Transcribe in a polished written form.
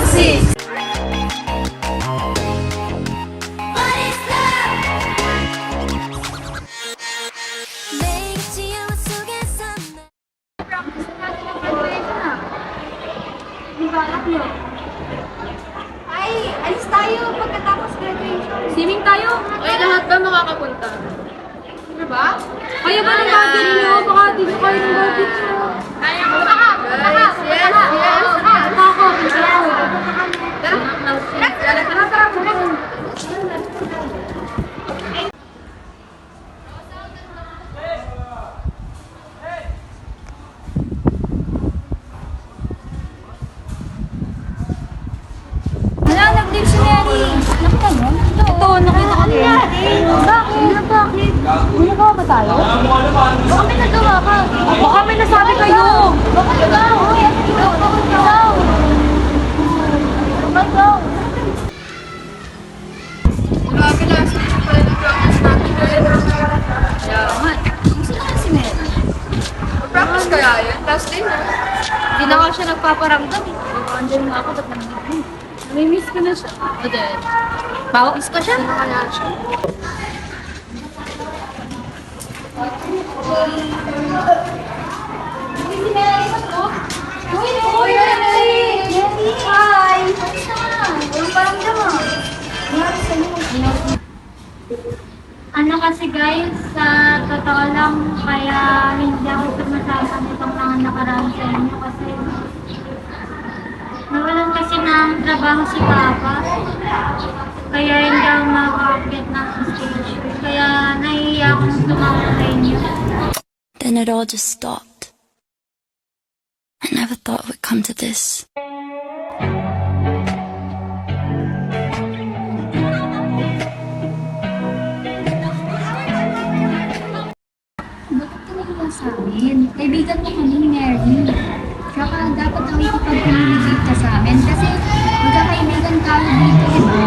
6. Ay, alis tayo pagkatapos graduation. Swimming tayo. Ay, lahat ba makakapunta? Ano ba? Kaya ba ng budget nyo? Baka di na kayo ng budget nyo. Kaya ko. Guys, yes. Ako. Wala, nag-leave si Mary. Nakita mo? Ito, nakita ko din. Bakit? Bakit? May nagawa ba tayo? Baka may nagawa ka. Baka may nasabi kayo. Baka ikaw. Baka ikaw. Baka ikaw. Grabe na, sige pa pala ng practice natin. Gusto na si Mary. Practice kaya yun? Last day na. Hindi na nga siya nagpaparamdam. Andyan nga ako, ba't naman? Namimiss ko na siya. O din. Miss ko siya? Kaya siya. Si Mary, ano? Uy, Mary! Mary! Hi! Kamusta ka? Walang paramdam ah. Nangyari sa'yo. Ano kasi guys, sa totoo lang, kaya hindi ako sumasama nitong mga nakaraan sa inyo kasi nawalan kasi ng trabaho si Papa. Kaya hindi ako makakakit ng stage. Kaya nahihiya akong sumama sa inyo. Then it all just stopped. I never thought it would come to this. Bakit ka nahiya sa amin? Kaibigan mo kami ni Mary. Tsaka dapat ang ikipag-communicate ka sa amin kasi magkakaibigan tayo dito, di ba?